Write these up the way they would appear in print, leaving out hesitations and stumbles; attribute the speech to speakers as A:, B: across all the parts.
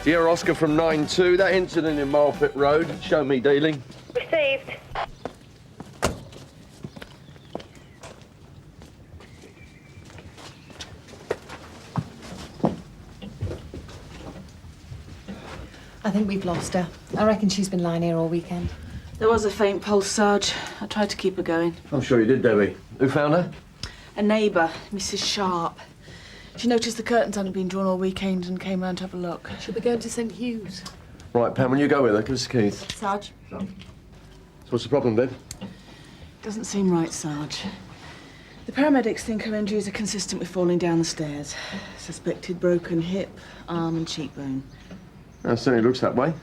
A: Yeah, Oscar from 9-2. That incident in Marlpit Road. Show me dealing.
B: Received.
C: I think we've lost her. I reckon she's been lying here all weekend.
D: There was a faint pulse, Sarge. I tried to keep her going.
A: I'm sure you did, Debbie. Who found her?
D: A neighbour, Mrs. Sharp. She noticed the curtains hadn't been drawn all weekend and came round to have a look.
C: She'll be going to St. Hugh's.
A: Right, Pam, will you go with her? Give us the keys.
C: Sarge?
A: So what's the problem, Deb?
D: Doesn't seem right, Sarge. The paramedics think her injuries are consistent with falling down the stairs. Suspected broken hip, arm and cheekbone.
A: That certainly looks that way.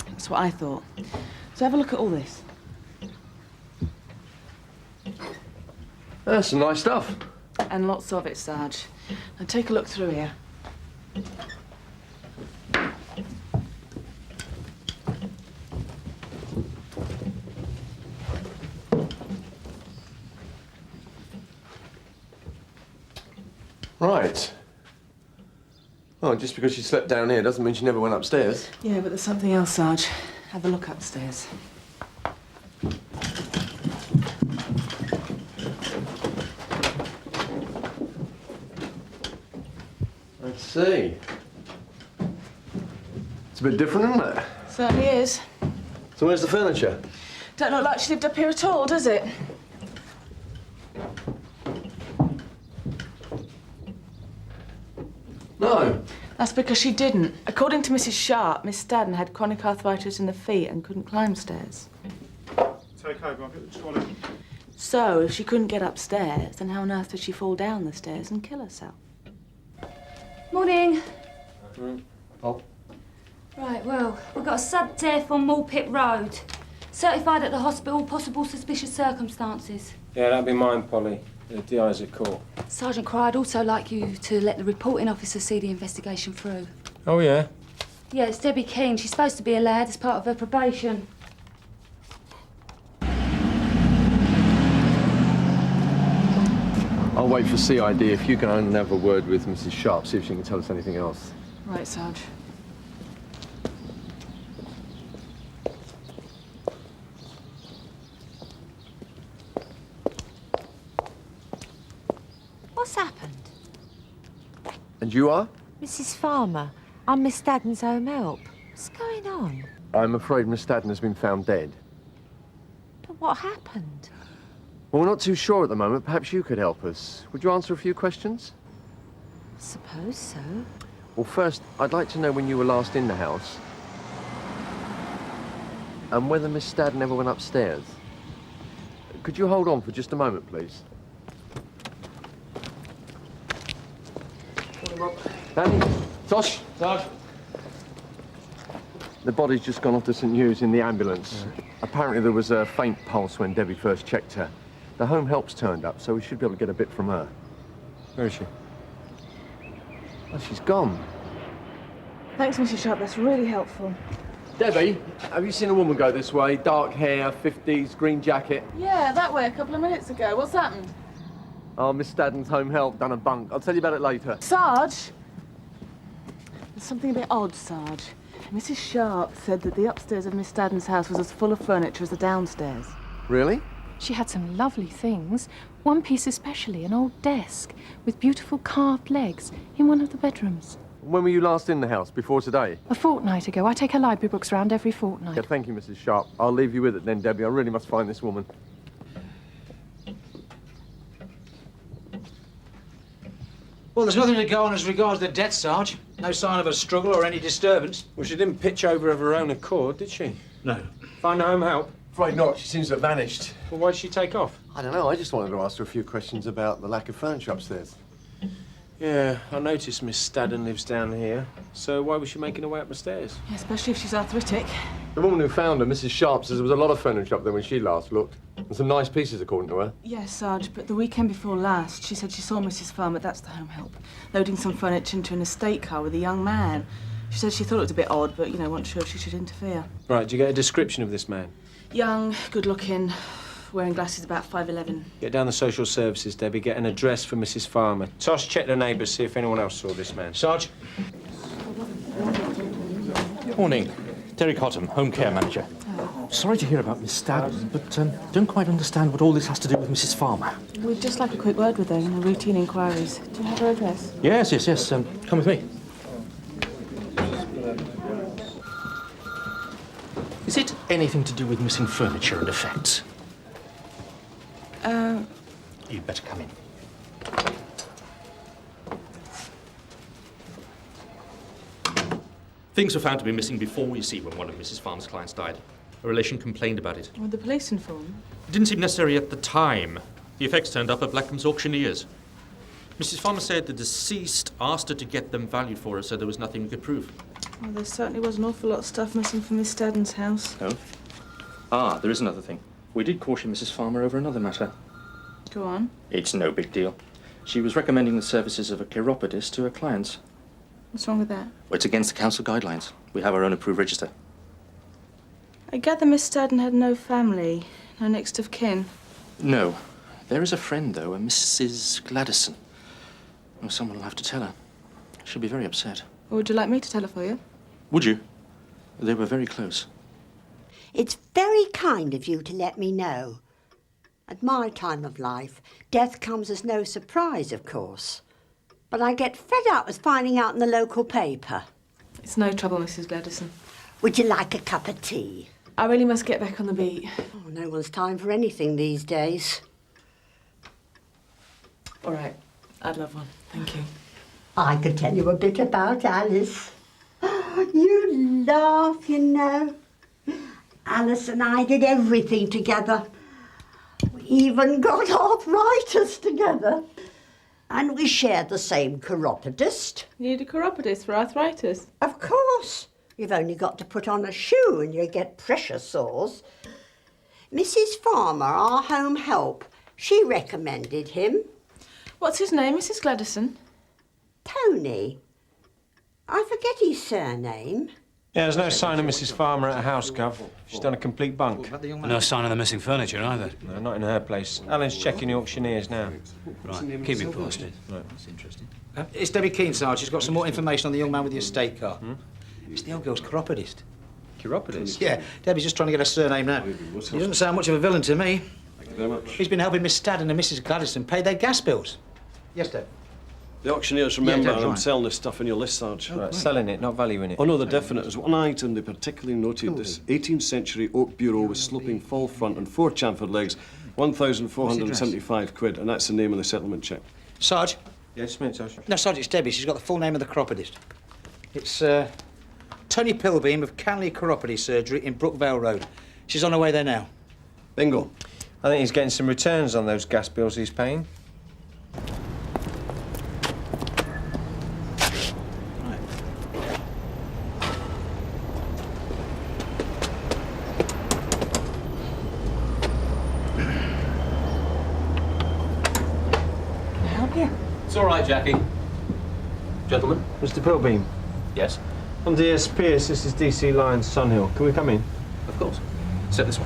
D: That's what I thought. So have a look at all this.
A: That's some nice stuff.
D: And lots of it, Sarge. Now take a look through here.
A: Right. Oh, just because she slept down here doesn't mean she never went upstairs.
D: Yeah, but there's something else, Sarge. Have a look upstairs.
A: Let's see. It's a bit different, isn't it?
D: Certainly is.
A: So where's the furniture?
D: Don't look like she lived up here at all, does it?
A: No.
D: That's because she didn't. According to Mrs. Sharp, Miss Staddon had chronic arthritis in the feet and couldn't climb stairs.
E: Take over, I'll get the toilet.
D: So, if she couldn't get upstairs, then how on earth did she fall down the stairs and kill herself?
B: Morning.
A: Oh.
B: Right, well, we've got a sad death on Marlpit Road. Certified at the hospital, possible suspicious circumstances.
F: Yeah, that'd be mine, Polly. The DI's at court.
B: Sergeant Crowe, I'd also like you to let the reporting officer see the investigation through.
F: Oh, yeah?
B: Yeah, it's Debbie Keane. She's supposed to be allowed as part of her probation.
A: I'll wait for CID. If you can have a word with Mrs. Sharp, see if she can tell us anything else.
D: Right, Sarge.
G: What's happened?
A: And you are?
G: Mrs. Farmer, I'm Miss Staddon's home help. What's going on?
A: I'm afraid Miss Staddon has been found dead.
G: But what happened?
A: Well, we're not too sure at the moment. Perhaps you could help us. Would you answer a few questions?
G: Suppose so.
A: Well, first, I'd like to know when you were last in the house. And whether Miss Staddon ever went upstairs. Could you hold on for just a moment, please? Danny? Tosh?
F: Sarge?
A: The body's just gone off to St. Hugh's in the ambulance.
F: Yeah.
A: Apparently there was a faint pulse when Debbie first checked her. The home help's turned up, so we should be able to get a bit from her.
F: Where is she?
A: Oh, she's gone.
D: Thanks, Mrs. Sharp. That's really helpful.
A: Debbie, have you seen a woman go this way? Dark hair, 50s, green jacket.
D: Yeah, that way a couple of minutes ago. What's happened?
A: Oh, Miss Staddon's home help done a bunk. I'll tell you about it later.
D: Sarge! There's something a bit odd, Sarge. Mrs. Sharp said that the upstairs of Miss Staddon's house was as full of furniture as the downstairs.
A: Really?
C: She had some lovely things. One piece especially, an old desk with beautiful carved legs in one of the bedrooms.
A: When were you last in the house? Before today?
C: A fortnight ago. I take her library books round every fortnight.
A: Yeah, thank you, Mrs. Sharp. I'll leave you with it then, Debbie. I really must find this woman.
H: Well, there's nothing to go on as regards the death, Sarge. No sign of a struggle or any disturbance.
F: Well, she didn't pitch over of her own accord, did she?
H: No.
F: Find home help?
A: Afraid not. She seems to have vanished.
F: Well, why did she take off?
A: I don't know. I just wanted to ask her a few questions about the lack of furniture upstairs.
F: Yeah, I noticed Miss Staddon lives down here. So why was she making her way up the stairs?
D: Yeah, especially if she's arthritic.
A: The woman who found her, Mrs. Sharp, says there was a lot of furniture up there when she last looked. And some nice pieces, according to her.
D: Yes, Sarge, but the weekend before last, she said she saw Mrs. Farmer, that's the home help, loading some furniture into an estate car with a young man. She said she thought it was a bit odd, but, you know, wasn't sure if she should interfere.
F: Right, do you get a description of this man?
D: Young, good-looking, wearing glasses, about 5'11".
F: Get down the social services, Debbie. Get an address for Mrs. Farmer. Tosh, check the neighbours, see if anyone else saw this man.
H: Sarge?
I: Morning. Derek Hotham, home care manager. Sorry to hear about Miss Staddon, but don't quite understand what all this has to do with Mrs. Farmer.
D: We'd just like a quick word with her, routine inquiries. Do you have her address?
I: Yes. Come with me. Is it anything to do with missing furniture and effects? You'd better come in. Things were found to be missing before, you see, when one of Mrs. Farmer's clients died. A relation complained about it.
D: Were the police informed?
I: It didn't seem necessary at the time. The effects turned up at Blackham's auctioneers. Mrs. Farmer said the deceased asked her to get them valued for her, so there was nothing we could prove.
D: Well, there certainly was an awful lot of stuff missing from Miss Staddon's house.
I: Oh? There is another thing. We did caution Mrs. Farmer over another matter.
D: Go on.
I: It's no big deal. She was recommending the services of a chiropodist to her clients.
D: What's wrong with that?
I: Well, it's against the council guidelines. We have our own approved register.
D: I gather Miss Staddon had no family, no next of kin.
I: No. There is a friend, though, a Mrs. Gladison. Well, someone will have to tell her. She'll be very upset.
D: Or would you like me to tell her for you?
I: Would you? They were very close.
J: It's very kind of you to let me know. At my time of life, death comes as no surprise, of course. But I get fed up with finding out in the local paper.
D: It's no trouble, Mrs. Gladison.
J: Would you like a cup of tea?
D: I really must get back on the beat.
J: Oh, no one's time for anything these days.
D: All right. I'd love one. Thank you.
J: I could tell you a bit about Alice. You laugh, you know. Alice and I did everything together. We even got arthritis together. And we shared the same chiropodist.
D: You need a chiropodist for arthritis?
J: Of course. You've only got to put on a shoe and you get pressure sores. Mrs. Farmer, our home help, she recommended him.
D: What's his name, Mrs. Gladison?
J: Tony. I forget his surname.
F: Yeah, there's no sign of Mrs. Farmer at her house, Gov. She's done a complete bunk.
H: No sign of the missing furniture either.
F: No, not in her place. Alan's checking the auctioneers now.
H: Right, keep me posted.
F: Right.
H: That's interesting. It's Debbie Keane, Sarge. She's got some more information on the young man with the estate car. It's the old girl's chiropodist.
F: Chiropodist?
H: Yeah, Debbie's just trying to get her surname now. He doesn't sound much of a villain to me.
E: Thank you very much.
H: He's been helping Miss Staddon and Mrs. Gladison pay their gas bills. Yes, Deb?
E: The auctioneers remember,
H: Yeah, Deb's
E: and I'm
H: right.
E: selling this stuff in your list, Sarge.
F: Right, selling it, not valuing it.
E: Oh, no, they're definite. There's one item they particularly noted. This 18th century oak bureau with sloping fall front and 4 chamfered legs. 1,475 quid, and that's the name of the settlement cheque.
H: Sarge?
F: Yeah, just a minute, Tosh.
H: No, Sarge, it's Debbie. She's got the full name of the chiropodist. It's, Tony Pilbeam of Canley Chiropody Surgery in Brookvale Road. She's on her way there now.
E: Bingo.
F: I think he's getting some returns on those gas bills he's paying.
K: It's all right, Jackie. Gentlemen?
F: Mr. Pilbeam.
K: Yes?
F: I'm D.S. Pierce. This is D.C. Lyons, Sunhill. Can we come in?
K: Of course. Sit this way.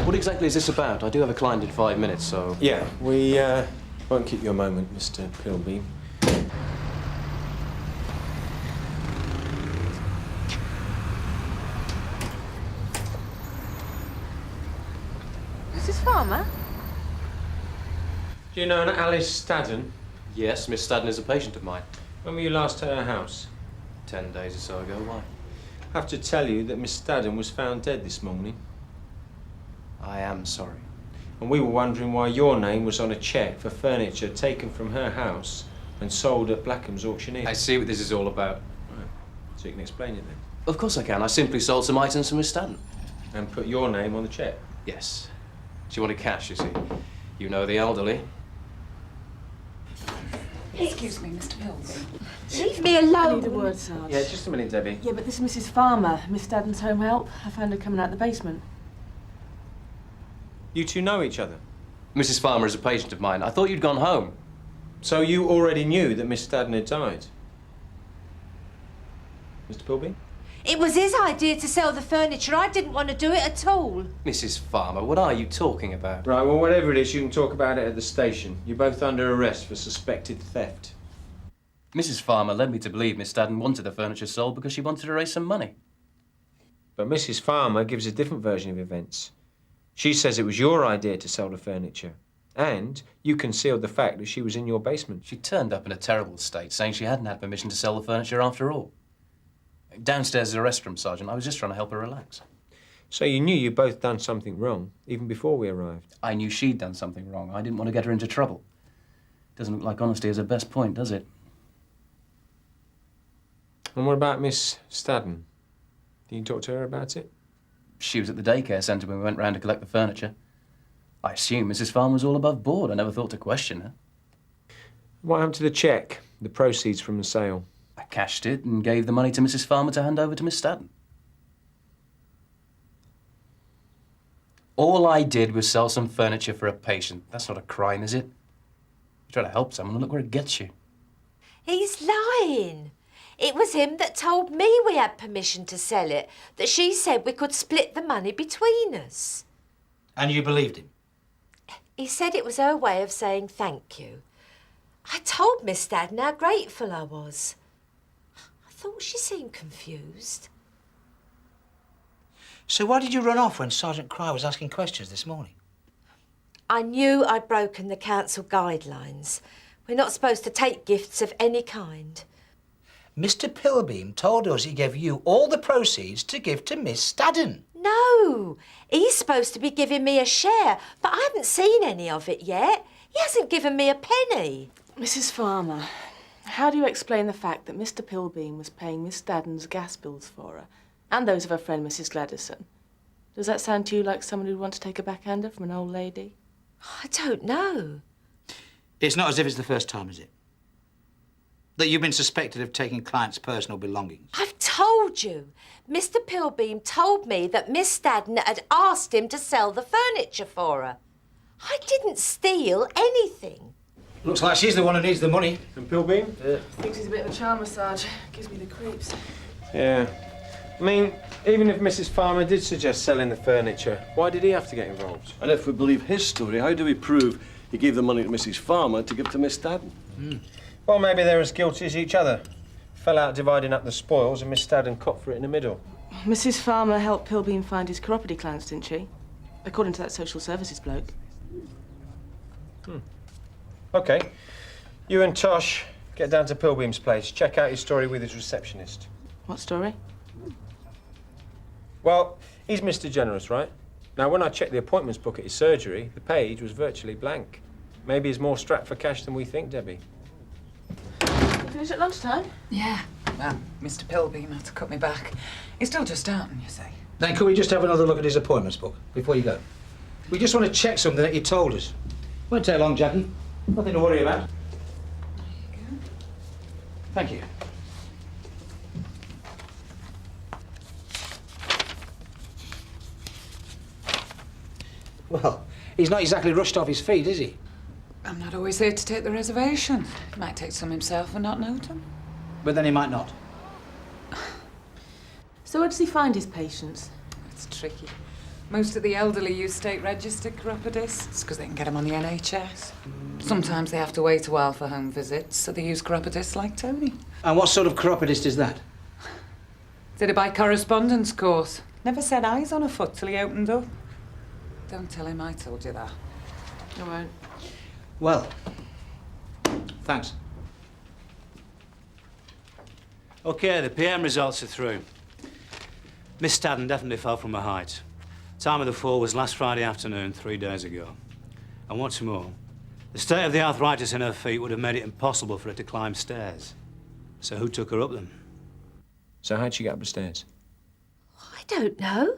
K: What exactly is this about? I do have a client in 5 minutes, so...
F: Yeah, we won't keep you a moment, Mr. Pilbeam.
G: Mrs. Farmer?
F: Do you know an Alice Staddon?
K: Yes, Miss Staddon is a patient of mine.
F: When were you last at her house?
K: 10 days or so ago. Why?
F: I have to tell you that Miss Staddon was found dead this morning.
K: I am sorry.
F: And we were wondering why your name was on a cheque for furniture taken from her house and sold at Blackham's auctioneer.
K: I see what this is all about.
F: Right. So you can explain it then.
K: Of course I can. I simply sold some items for Miss Staddon.
F: And put your name on the cheque?
K: Yes. She wanted cash, you see. You know the elderly.
L: Excuse me, Mr. Pilbeam.
J: Leave me alone.
D: I need a word, Sarge.
F: Yeah, just a minute, Debbie.
D: Yeah, but this is Mrs. Farmer, Miss Staddon's home help. I found her coming out the basement.
F: You two know each other?
K: Mrs. Farmer is a patient of mine. I thought you'd gone home.
F: So you already knew that Miss Staddon had died? Mr. Pilbeam?
G: It was his idea to sell the furniture. I didn't want to do it at all.
K: Mrs. Farmer, what are you talking about?
F: Right, well, whatever it is, you can talk about it at the station. You're both under arrest for suspected theft.
K: Mrs. Farmer led me to believe Miss Staddon wanted the furniture sold because she wanted to raise some money.
F: But Mrs. Farmer gives a different version of events. She says it was your idea to sell the furniture, and you concealed the fact that she was in your basement.
K: She turned up in a terrible state, saying she hadn't had permission to sell the furniture after all. Downstairs is a restroom, Sergeant. I was just trying to help her relax.
F: So you knew you'd both done something wrong, even before we arrived?
K: I knew she'd done something wrong. I didn't want to get her into trouble. Doesn't look like honesty is her best point, does it?
F: And what about Miss Staddon? Did you talk to her about it?
K: She was at the daycare centre when we went round to collect the furniture. I assume Mrs. Farmer was all above board. I never thought to question her.
F: What happened to the cheque, the proceeds from the sale?
K: I cashed it and gave the money to Mrs. Farmer to hand over to Miss Staddon. All I did was sell some furniture for a patient. That's not a crime, is it? You try to help someone and look where it gets you.
G: He's lying. It was him that told me we had permission to sell it, that she said we could split the money between us.
H: And you believed him?
G: He said it was her way of saying thank you. I told Miss Staddon how grateful I was. I thought she seemed confused.
H: So why did you run off when Sergeant Cry was asking questions this morning?
G: I knew I'd broken the council guidelines. We're not supposed to take gifts of any kind.
H: Mr. Pilbeam told us he gave you all the proceeds to give to Miss Staddon.
G: No, he's supposed to be giving me a share, but I haven't seen any of it yet. He hasn't given me a penny.
D: Mrs. Farmer, how do you explain the fact that Mr. Pilbeam was paying Miss Staddon's gas bills for her, and those of her friend Mrs. Gladison? Does that sound to you like someone who'd want to take a backhander from an old lady?
G: I don't know.
H: It's not as if it's the first time, is it? That you've been suspected of taking clients' personal belongings.
G: I've told you. Mr. Pilbeam told me that Miss Staddon had asked him to sell the furniture for her. I didn't steal anything.
H: Looks like she's the one who needs the money.
F: And Pilbeam?
D: Thinks he's a bit of a charm massage. Gives me the creeps.
F: Yeah. I mean, even if Mrs. Farmer did suggest selling the furniture, why did he have to get involved?
E: And if we believe his story, how do we prove he gave the money to Mrs. Farmer to give to Miss Staddon?
F: Well, maybe they're as guilty as each other. Fell out dividing up the spoils and Miss Staddon caught for it in the middle.
D: Mrs. Farmer helped Pilbeam find his chiropody clients, didn't she? According to that social services bloke.
F: OK. You and Tosh get down to Pilbeam's place. Check out his story with his receptionist.
D: What story?
F: Well, he's Mr. Generous, right? Now, when I checked the appointments book at his surgery, the page was virtually blank. Maybe he's more strapped for cash than we think, Debbie.
D: Finish at lunchtime?
L: Yeah. Well, Mr. Pilbeam had to cut me back. He's still just starting, you see.
H: Then could we just have another look at his appointments book before you go? We just want to check something that you told us. Won't take long, Jackie. Nothing to worry about.
L: There you go.
H: Thank you. Well, he's not exactly rushed off his feet, is he?
L: I'm not always here to take the reservation. He might take some himself and not note them.
H: But then he might not.
D: So where does he find his patients?
L: It's tricky. Most of the elderly use state-registered chiropodists because they can get them on the NHS. Sometimes they have to wait a while for home visits, so they use chiropodists like Tony.
H: And what sort of chiropodist is that?
L: Did it by correspondence course. Never set eyes on a foot till he opened up. Don't tell him I told you that.
D: I won't.
H: Well, thanks.
M: OK, the PM results are through. Miss Staddon definitely fell from her height. Time of the fall was last Friday afternoon, 3 days ago. And what's more, the state of the arthritis in her feet would have made it impossible for her to climb stairs. So who took her up them?
F: So how'd she get up the stairs?
G: I don't know.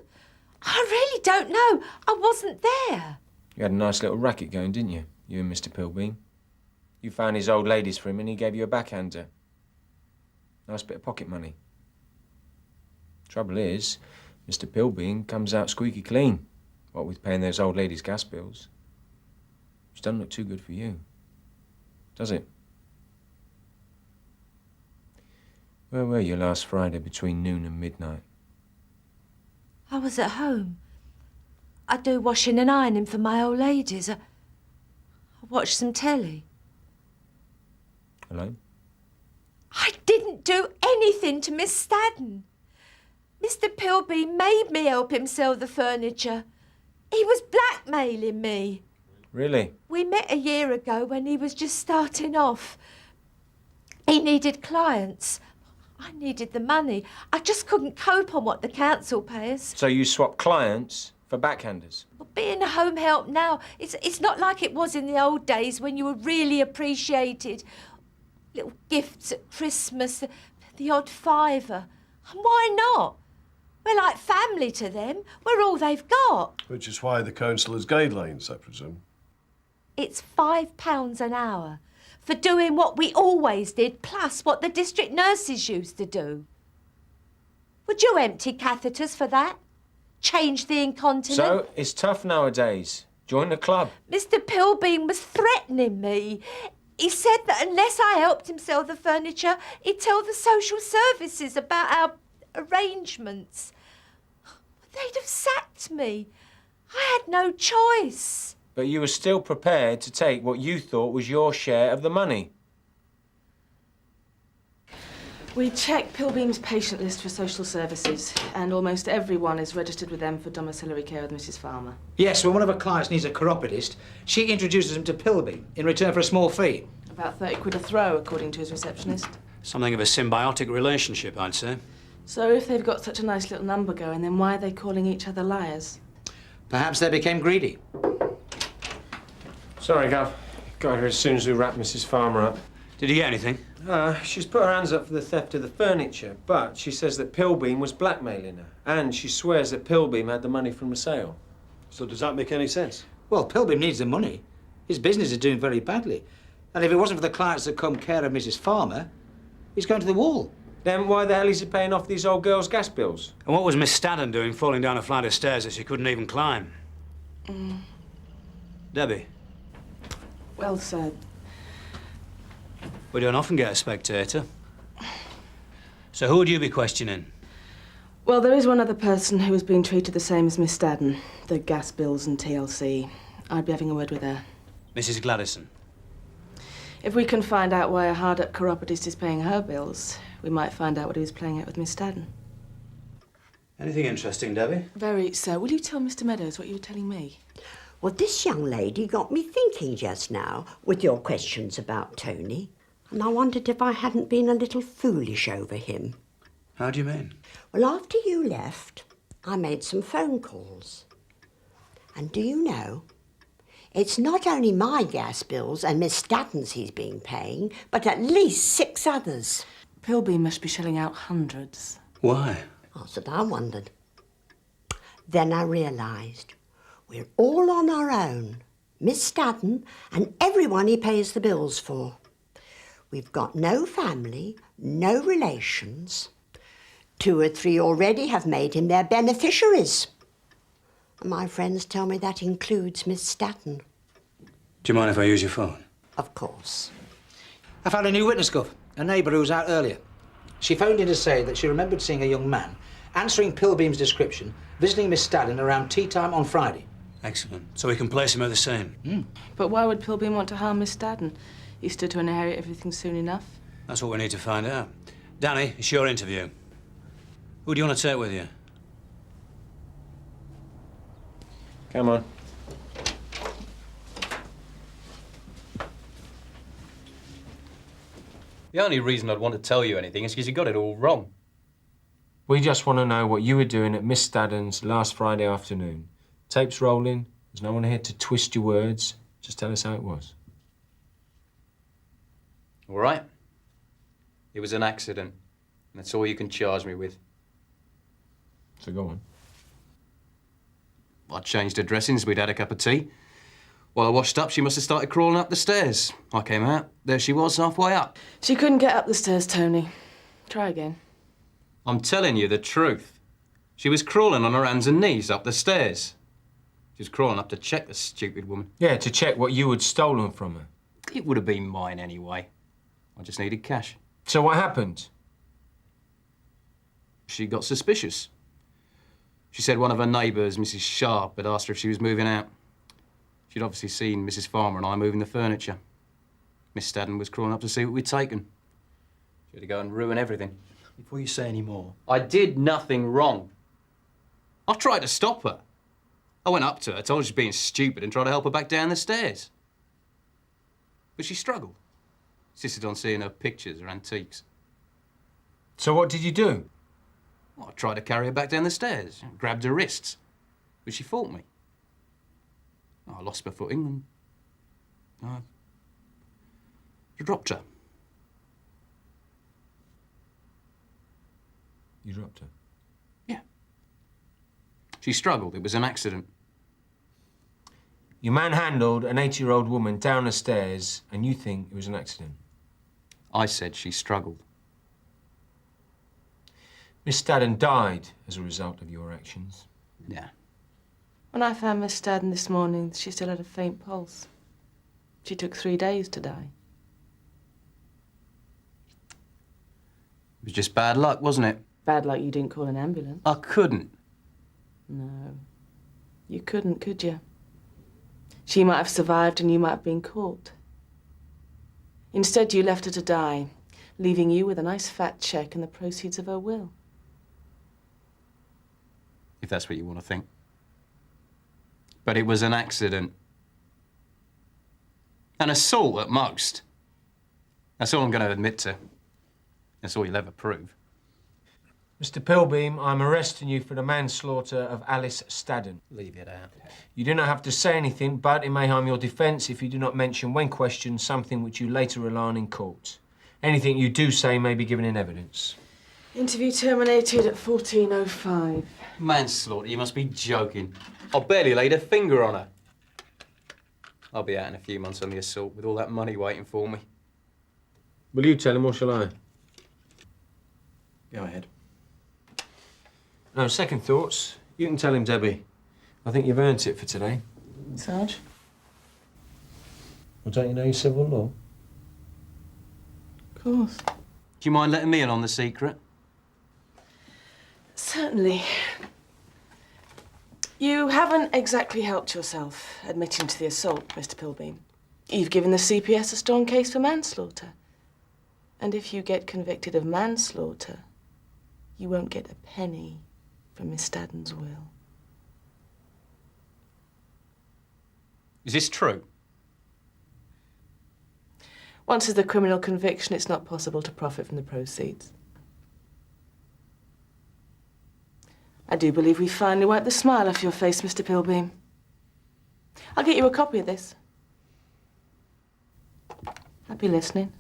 G: I really don't know. I wasn't there.
F: You had a nice little racket going, didn't you? You and Mr. Pilbeam. You found his old ladies for him and he gave you a backhander. Nice bit of pocket money. Trouble is, Mr. Pilbeam comes out squeaky clean, what with paying those old ladies' gas bills. Which doesn't look too good for you, does it? Where were you last Friday between noon and midnight?
G: I was at home. I do washing and ironing for my old ladies. I watched some telly.
F: Alone?
G: didn't do anything to Miss Stadden. Mr. Pilbeam made me help him sell the furniture. He was blackmailing me.
F: Really?
G: We met a year ago when he was just starting off. He needed clients. I needed the money. I just couldn't cope on what the council pays.
F: So you swap clients for backhanders?
G: But being a home help now, it's not like it was in the old days when you were really appreciated. Little gifts at Christmas, the odd fiver. And why not? We're like family to them. We're all they've got.
E: Which is why the councillor's guidelines, I presume.
G: It's £5 an hour for doing what we always did, plus what the district nurses used to do. Would you empty catheters for that? Change the incontinent?
F: So, it's tough nowadays. Join the club.
G: Mr. Pilbeam was threatening me. He said that unless I helped him sell the furniture, he'd tell the social services about our arrangements. They'd have sacked me. I had no choice.
F: But you were still prepared to take what you thought was your share of the money.
D: We checked Pilbeam's patient list for social services, and almost everyone is registered with them for domiciliary care with Mrs. Farmer.
H: Yes, when one of her clients needs a chiropodist, she introduces him to Pilbeam in return for a small fee.
D: About 30 quid a throw, according to his receptionist.
M: Something of a symbiotic relationship, I'd say.
D: So if they've got such a nice little number going, then why are they calling each other liars?
H: Perhaps they became greedy.
F: Sorry, Gov. Got here as soon as we wrapped Mrs. Farmer up.
M: Did you get anything?
F: She's put her hands up for the theft of the furniture, but she says that Pilbeam was blackmailing her, and she swears that Pilbeam had the money from the sale.
E: So does that make any sense?
H: Well, Pilbeam needs the money. His business is doing very badly. And if it wasn't for the clients that come care of Mrs. Farmer, he's going to the wall.
F: Then why the hell is he paying off these old girls' gas bills?
M: And what was Miss Stadden doing falling down a flight of stairs that she couldn't even climb? Debbie,
D: Well, sir,
M: we don't often get a spectator. So who would you be questioning?
D: well, there is one other person who was being treated the same as Miss Stadden, the gas bills and TLC. I'd be having a word with her.
M: Mrs. Gladison.
D: If we can find out why a hard-up chiropodist is paying her bills, we might find out what he was playing at with Miss Stadden.
M: Anything interesting, Debbie?
D: Very, sir. Will you tell Mr. Meadows what you were telling me?
J: Well, this young lady got me thinking just now with your questions about Tony, and I wondered if I hadn't been a little foolish over him.
M: How do you mean?
J: Well, after you left, I made some phone calls. And do you know, it's not only my gas bills and Miss Stadden's he's been paying, but at least 6 others.
D: Pilbeam must be shelling out hundreds.
M: Why?
J: That's what I wondered. Then I realised we're all on our own, Miss Stadden and everyone he pays the bills for. We've got no family, no relations. 2 or 3 already have made him their beneficiaries. And my friends tell me that includes Miss Stadden.
M: Do you mind if I use your phone?
J: Of course.
H: I found a new witness, Gov, a neighbour who was out earlier. She phoned in to say that she remembered seeing a young man answering Pilbeam's description, visiting Miss Stadden around tea time on Friday.
M: Excellent. So we can place him at the scene.
D: But why would Pilbeam want to harm Miss Stadden? He stood to inherit everything soon enough.
M: That's what we need to find out. Danny, it's your interview. Who do you want to take with you?
F: Come on.
K: The only reason I'd want to tell you anything is because you got it all wrong.
F: We just want to know what you were doing at Miss Stadden's last Friday afternoon. Tape's rolling. There's no one here to twist your words. Just tell us how it was.
K: All right? It was an accident. That's all you can charge me with.
F: So go on.
K: I changed her dressings. We'd had a cup of tea. While I washed up, she must have started crawling up the stairs. I came out. There she was, halfway up.
D: She couldn't get up the stairs, Tony. Try again.
K: I'm telling you the truth. She was crawling on her hands and knees up the stairs. She was crawling up to check the stupid woman.
F: Yeah, to check what you had stolen from her.
K: It would have been mine anyway. I just needed cash.
F: So what happened?
K: She got suspicious. She said one of her neighbours, Mrs. Sharp, had asked her if she was moving out. She'd obviously seen Mrs. Farmer and I moving the furniture. Miss Stadden was crawling up to see what we'd taken. She had to go and ruin everything.
N: Before you say any more.
K: I did nothing wrong. I tried to stop her. I went up to her, told her she was being stupid, and tried to help her back down the stairs. But she struggled. Insisted on seeing her pictures, her antiques.
F: So what did you do?
K: Well, I tried to carry her back down the stairs, grabbed her wrists, but she fought me. I lost my footing and I dropped her.
F: You dropped her?
K: Yeah. She struggled. It was an accident.
F: You manhandled an 80-year-old woman down the stairs and you think it was an accident?
K: I said she struggled.
F: Miss Staddon died as a result of your actions?
K: Yeah.
D: When I found Miss Staddon this morning, she still had a faint pulse. She took 3 days to die.
K: It was just bad luck, wasn't it?
D: Bad luck you didn't call an ambulance.
K: I couldn't.
D: No. You couldn't, could you? She might have survived and you might have been caught. Instead, you left her to die, leaving you with a nice fat cheque and the proceeds of her will.
K: If that's what you want to think. But it was an accident. An assault at most. That's all I'm going to admit to. That's all you'll ever prove.
F: Mr. Pilbeam, I'm arresting you for the manslaughter of Alice Staddon.
K: Leave it out.
F: You do not have to say anything, but it may harm your defence if you do not mention, when questioned, something which you later rely on in court. Anything you do say may be given in evidence.
D: Interview terminated at 14:05.
K: Manslaughter? You must be joking. I barely laid a finger on her. I'll be out in a few months on the assault with all that money waiting for me.
F: Will you tell him or shall I?
N: Go ahead.
F: No, second thoughts. You can tell him, Debbie. I think you've earned it for today.
D: Sarge?
F: Well, don't you know your civil law?
D: Of course.
K: Do you mind letting me in on the secret?
D: Certainly. You haven't exactly helped yourself admitting to the assault, Mr. Pilbeam. You've given the CPS a strong case for manslaughter. And if you get convicted of manslaughter, you won't get a penny from Miss Staddon's will.
K: Is this true?
D: Once there's a criminal conviction, it's not possible to profit from the proceeds. I do believe we finally wiped the smile off your face, Mr. Pilbeam. I'll get you a copy of this. Happy listening.